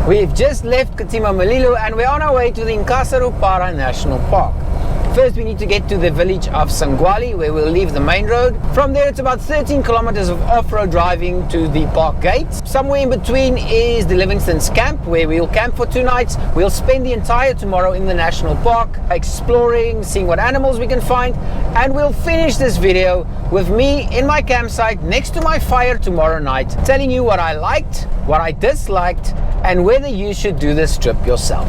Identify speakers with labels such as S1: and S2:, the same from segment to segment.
S1: We've just left Katima Mulilo and we're on our way to the Nkasa Rupara National Park. First we need to get to the village of Sangwali where we'll leave the main road. From there it's about 13 kilometers of off-road driving to the park gate. Somewhere in between is the Livingstone's camp where we'll camp for 2 nights. We'll spend the entire tomorrow in the national park exploring, seeing what animals we can find, and we'll finish this video with me in my campsite next to my fire tomorrow night, telling you what I liked, what I disliked, and whether you should do this trip yourself.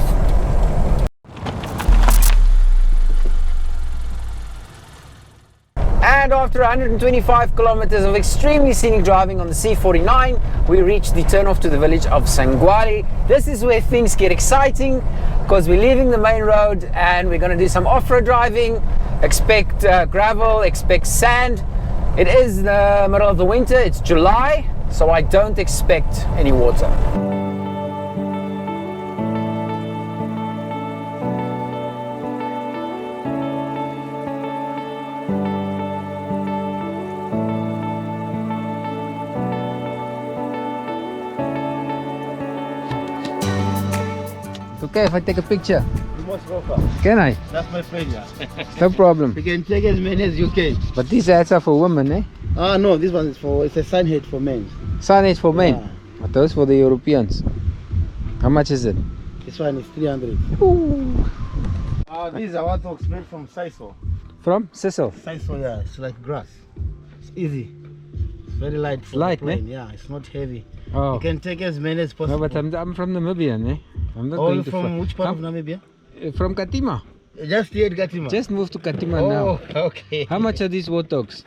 S1: And after 125 kilometers of extremely scenic driving on the C49, we reach the turnoff to the village of Sangwali. This is where things get exciting because we're leaving the main road and we're going to do some off-road driving. Expect gravel, expect sand. It is the middle of the winter, it's July, so I don't expect any water. Okay, if I take a picture.
S2: You must go far.
S1: Can I?
S2: That's my friend, yeah.
S1: No problem.
S2: You can take as many as you can.
S1: But these hats are for women, eh?
S2: Ah, no, this one is for, it's a sun hat for men.
S1: Sun is for men.
S2: Yeah.
S1: But those for the Europeans. How much is it?
S2: This one is 300.
S1: Ooh.
S2: These are what oaks made from sisal.
S1: From Sisal?
S2: Sisal, yeah, it's like grass. It's easy. It's very light. For
S1: Light,
S2: the plane.
S1: eh?
S2: Yeah, it's not heavy.
S1: Oh.
S2: You can take as many as possible.
S1: No, but I'm from Namibia, eh? I'm not
S2: Oh,
S1: going
S2: you're
S1: to
S2: from which part of Namibia?
S1: From Katima.
S2: Just here at Gatima.
S1: Just moved to Katima
S2: oh,
S1: now.
S2: Okay.
S1: How much are these warthogs?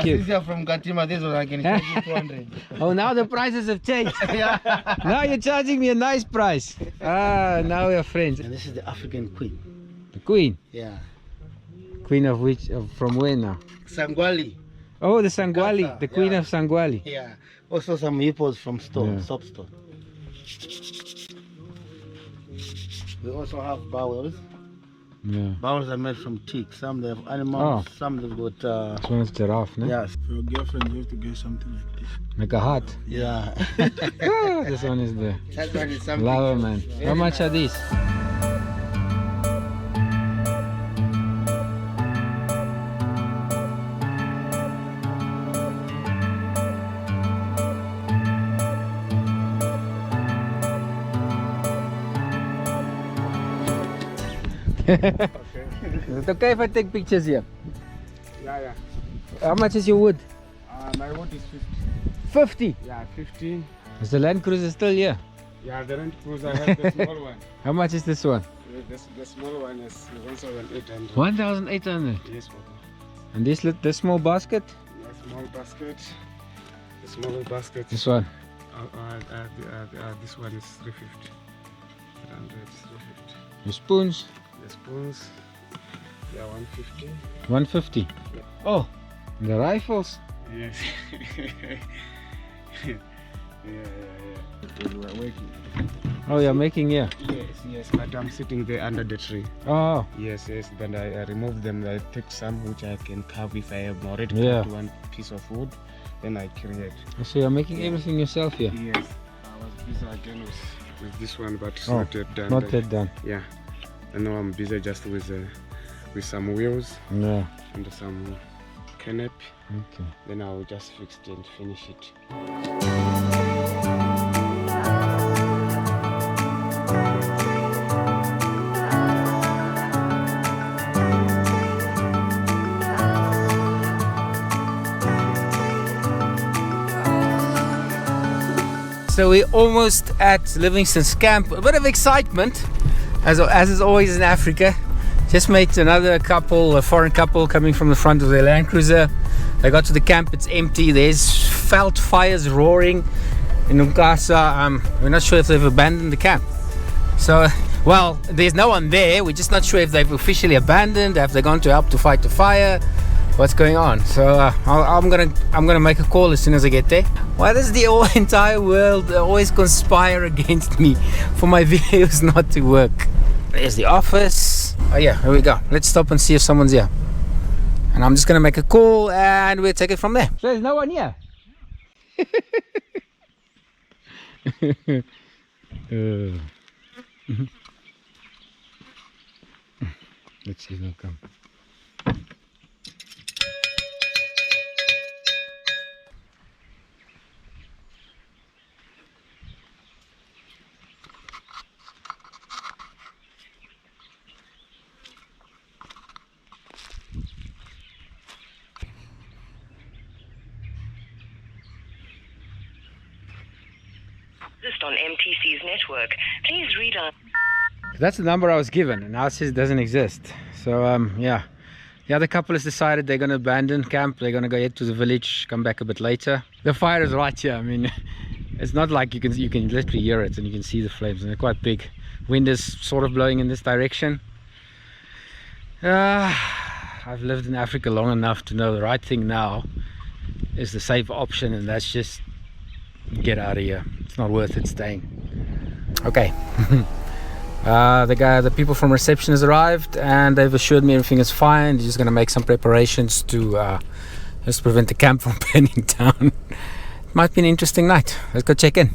S2: Since you're from Gatima, this one I can charge you 200.
S1: Oh, now the prices have changed.
S2: Yeah.
S1: Now you're charging me a nice price. Now we're friends.
S2: And this is the African queen.
S1: The queen.
S2: Yeah.
S1: Queen of which? From where now?
S2: Sangwali.
S1: Oh, the Sangwali.
S2: Nkasa,
S1: The queen
S2: yeah.
S1: of Sangwali.
S2: Yeah. Also some hippos from stone,
S1: Yeah.
S2: soapstone. We also have bowels.
S1: Yeah.
S2: Bowels are made from teak. Some they have animals, some they've got
S1: This one's giraffe, no?
S2: yes.
S3: For your girlfriend, you have to get something like this.
S1: Like a hat.
S2: Yeah.
S1: This one is the
S2: That one is something.
S1: lava man. How much are these? Is it okay if I take pictures here?
S3: Yeah.
S1: How much is your wood?
S3: My wood is
S1: 50.
S3: 50. Yeah, 50.
S1: Is the Land Cruiser still here?
S3: Yeah, the Land Cruiser, I have the small one.
S1: How much is this one?
S3: The small one is 1,800.
S1: 1,800.
S3: Yes, okay.
S1: And this small basket?
S3: Yeah, small basket. The smaller basket.
S1: This one.
S3: This one is 350. 350.
S1: The spoons?
S3: The spoons, yeah, 150.
S1: 150.
S3: Yeah.
S1: Oh, the rifles?
S3: Yes. yeah. We were waiting.
S1: Oh, you're making here?
S3: Yes, but I'm sitting there under the tree.
S1: Oh.
S3: Yes, then I remove them. I take some which I can carve if I have already
S1: Yeah.
S3: cut one piece of wood, then I create.
S1: So you're making everything yourself here?
S3: Yes. I was busy again with this one, but it's
S1: Oh,
S3: not yet done.
S1: not yet done.
S3: Yeah. And now I'm busy just with some wheels
S1: Yeah.
S3: and some canopy.
S1: Okay.
S3: Then I'll just fix it and finish it.
S1: So we're almost at Livingstone's camp. A bit of excitement, as is always in Africa. Just met another couple, a foreign couple coming from the front of their Land Cruiser. They got to the camp, it's empty. There's felt fires roaring in Nkasa. We're not sure if they've abandoned the camp. So, well, there's no one there. We're just not sure if they've officially abandoned. Have they gone to help to fight the fire? What's going on? So I'm gonna make a call as soon as I get there. Why does the whole entire world always conspire against me for my videos not to work? There's the office. Oh yeah, here we go. Let's stop and see if someone's here. And I'm just gonna make a call and we'll take it from there. So there's no one here. Let's see if they'll come.
S4: On MTC's network. Please read on.
S1: That's the number I was given, and now it says it doesn't exist. So yeah, the other couple has decided they're going to abandon camp. They're going to go head to the village, come back a bit later. The fire is right here. I mean, it's not like you can literally hear it, and you can see the flames, and they're quite big. Wind is sort of blowing in this direction. I've lived in Africa long enough to know the right thing now is the safe option, and that's just get out of here. It's not worth it staying. Okay. The people from reception has arrived, and they've assured me everything is fine. They're just going to make some preparations to just prevent the camp from burning down. It might be an interesting night. Let's go check in.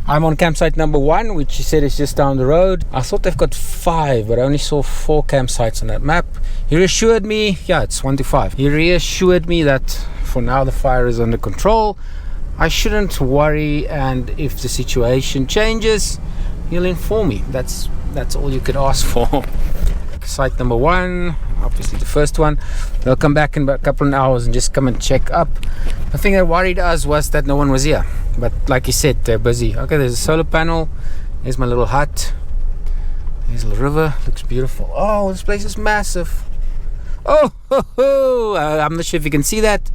S1: I'm on campsite number 1, which he said is just down the road. I thought they've got 5, but I only saw 4 campsites on that map. He reassured me, yeah, it's 1 to 5. He reassured me that for now the fire is under control. I shouldn't worry, and if the situation changes, he'll inform me. That's all you could ask for. Site number 1, obviously the first one. They'll come back in about a couple of hours and just come and check up. The thing that worried us was that no one was here, but like you said, they're busy. Okay, there's a solar panel. There's my little hut. There's the river. Looks beautiful. Oh, this place is massive. Oh, ho, ho. I'm not sure if you can see that.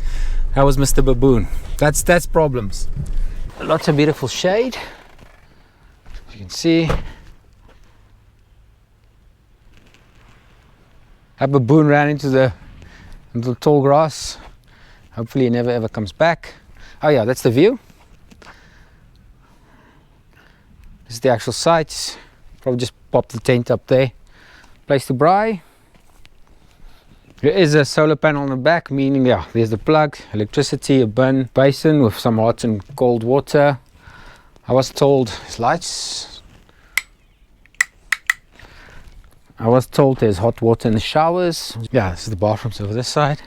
S1: That was Mr. Baboon. That's problems. Lots of beautiful shade. As you can see. That baboon ran into the tall grass. Hopefully he never ever comes back. Oh yeah, that's the view. This is the actual site. Probably just pop the tent up there. Place to braai. There is a solar panel on the back, meaning, yeah, there's the plug, electricity, a bin, basin with some hot and cold water. I was told there's lights. I was told there's hot water in the showers. Yeah, this is the bathrooms over this side.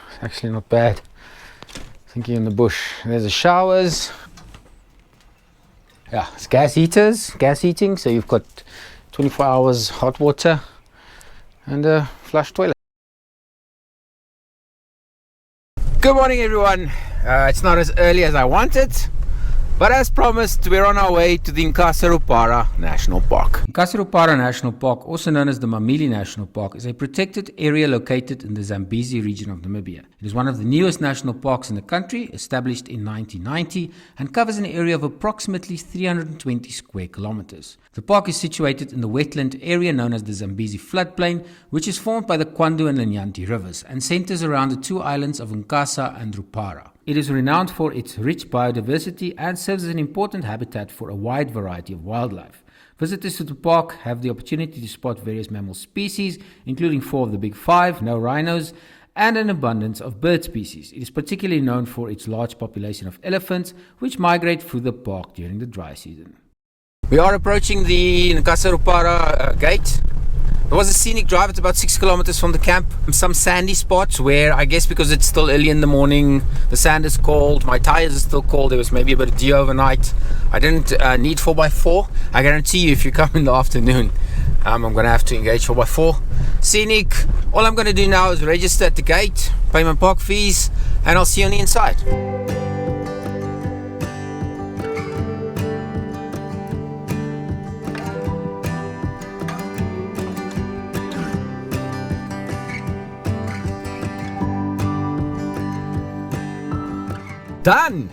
S1: It's actually not bad. Thinking in the bush. There's the showers. Yeah, it's gas heating, so you've got 24 hours hot water and a flush toilet. Good morning everyone. It's not as early as I wanted, but as promised, we're on our way to the Nkasa Rupara National Park. Nkasa Rupara National Park, also known as the Mamili National Park, is a protected area located in the Zambezi region of Namibia. It is one of the newest national parks in the country, established in 1990, and covers an area of approximately 320 square kilometers. The park is situated in the wetland area known as the Zambezi floodplain, which is formed by the Kwandu and Linyanti rivers, and centers around the 2 islands of Nkasa and Rupara. It is renowned for its rich biodiversity and serves as an important habitat for a wide variety of wildlife. Visitors to the park have the opportunity to spot various mammal species, including 4 of the big 5, no rhinos, and an abundance of bird species. It is particularly known for its large population of elephants, which migrate through the park during the dry season. We are approaching the Nkasa Rupara gate. There was a scenic drive. It's about 6 kilometers from the camp. Some sandy spots where, I guess because it's still early in the morning, the sand is cold, my tires are still cold, there was maybe a bit of dew overnight. I didn't need 4x4. I guarantee you if you come in the afternoon, I'm going to have to engage 4x4. Scenic. All I'm going to do now is register at the gate, pay my park fees, and I'll see you on the inside. Done!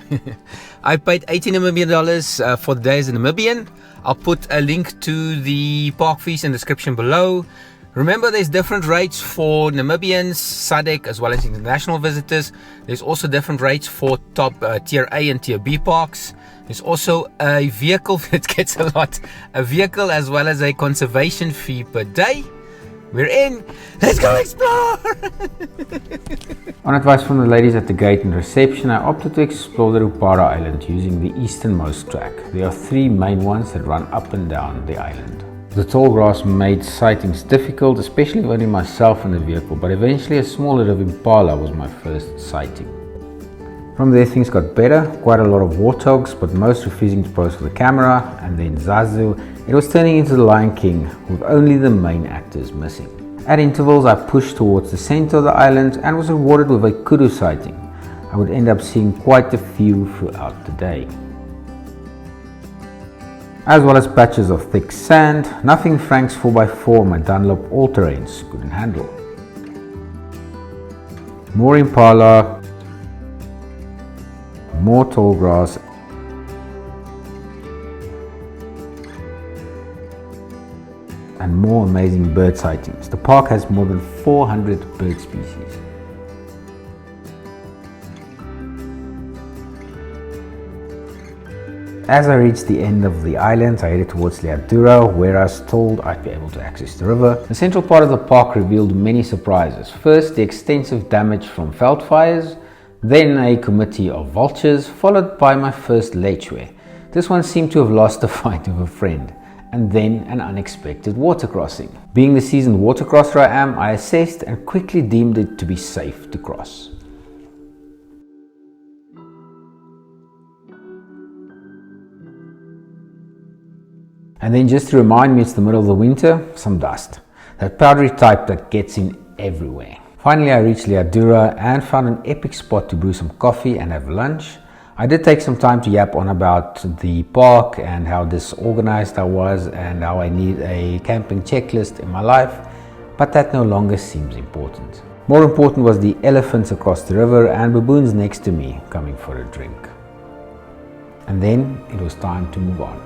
S1: I paid $80 Namibian for the day as a Namibian. I'll put a link to the park fees in the description below. Remember, there's different rates for Namibians, SADC, as well as international visitors. There's also different rates for top tier A and tier B parks. There's also a vehicle that gets a vehicle as well as a conservation fee per day. We're in. Let's go explore.
S5: On advice from the ladies at the gate and reception, I opted to explore the Rupara Island using the easternmost track. There are 3 main ones that run up and down the island. The tall grass made sightings difficult, especially with only myself in the vehicle, but eventually a small herd of impala was my first sighting. From there things got better, quite a lot of warthogs, but most refusing to pose for the camera, and then Zazu. It was turning into the Lion King, with only the main actors missing. At intervals I pushed towards the center of the island and was rewarded with a kudu sighting. I would end up seeing quite a few throughout the day. As well as patches of thick sand, nothing Frank's 4x4 my Dunlop all-terrains couldn't handle. More impala, more tall grass, and more amazing bird sightings. The park has more than 400 bird species. As I reached the end of the island, I headed towards Liadura, where I was told I'd be able to access the river. The central part of the park revealed many surprises. First, the extensive damage from veld fires, then a committee of vultures, followed by my first lechwe. This one seemed to have lost a fight with a friend. And then an unexpected water crossing. Being the seasoned water crosser I am, I assessed and quickly deemed it to be safe to cross. And then just to remind me it's the middle of the winter, some dust. That powdery type that gets in everywhere. Finally I reached Liadura and found an epic spot to brew some coffee and have lunch. I did take some time to yap on about the park and how disorganized I was and how I need a camping checklist in my life, but that no longer seems important. More important was the elephants across the river and baboons next to me coming for a drink. And then it was time to move on.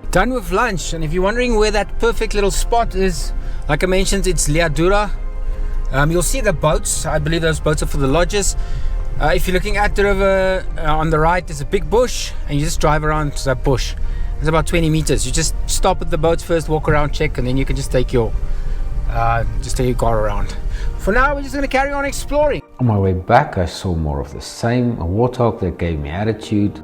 S1: Done with lunch, and if you're wondering where that perfect little spot is, like I mentioned, it's Liadura. You'll see the boats. I believe those boats are for the lodges. If you're looking at the river, on the right there's a big bush, and you just drive around that bush. It's about 20 meters. You just stop at the boats first, walk around, check, and then you can just take your car around. For now, we're just going to carry on exploring.
S5: On my way back, I saw more of the same. A warthog that gave me attitude,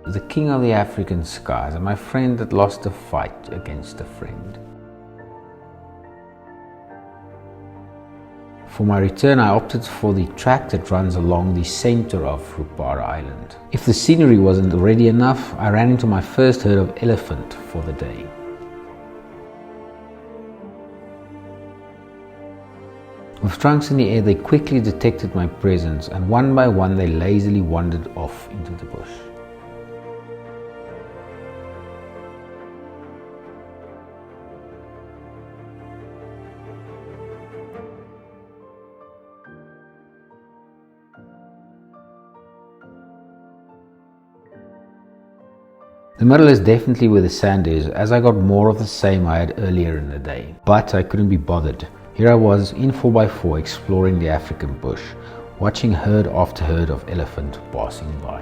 S5: the king of the African skies, and my friend that lost a fight against a friend. For my return, I opted for the track that runs along the center of Rupara Island. If the scenery wasn't already enough, I ran into my first herd of elephant for the day. With trunks in the air, they quickly detected my presence, and one by one they lazily wandered off into the bush. The middle is definitely where the sand is, as I got more of the same I had earlier in the day. But I couldn't be bothered. Here I was in 4x4 exploring the African bush, watching herd after herd of elephant passing by.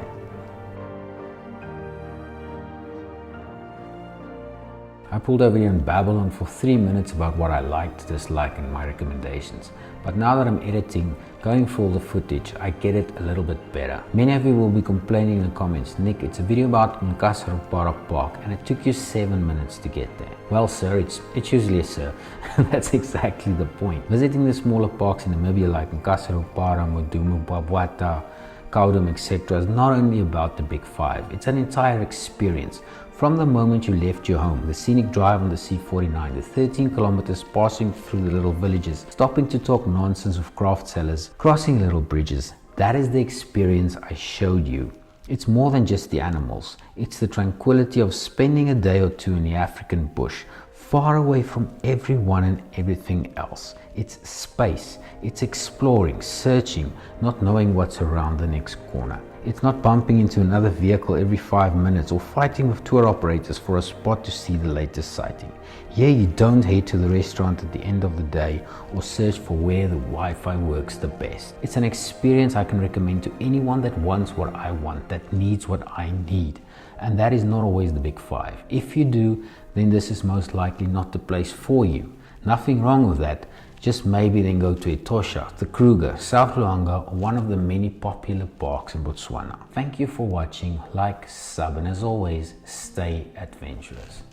S5: I pulled over here and babbled on for 3 minutes about what I liked, disliked and my recommendations. But now that I'm editing, going through all the footage, I get it a little bit better. Many of you will be complaining in the comments, Nick, it's a video about Nkasa Rupara Park and it took you 7 minutes to get there. Well sir, it's usually a sir, and that's exactly the point. Visiting the smaller parks in Namibia like Nkasa Rupara, Mudumu, Babwata, Kaudum, etc. is not only about the big five, it's an entire experience. From the moment you left your home, the scenic drive on the C49, the 13 kilometers passing through the little villages, stopping to talk nonsense with craft sellers, crossing little bridges, that is the experience I showed you. It's more than just the animals, it's the tranquility of spending a day or two in the African bush, far away from everyone and everything else. It's space, it's exploring, searching, not knowing what's around the next corner. It's not bumping into another vehicle every 5 minutes or fighting with tour operators for a spot to see the latest sighting. Here you don't head to the restaurant at the end of the day or search for where the Wi-Fi works the best. It's an experience I can recommend to anyone that wants what I want, that needs what I need. And that is not always the big five. If you do, then this is most likely not the place for you. Nothing wrong with that. Just maybe then go to Etosha, the Kruger, South Luangwa, or one of the many popular parks in Botswana. Thank you for watching. Like, sub, and as always, stay adventurous.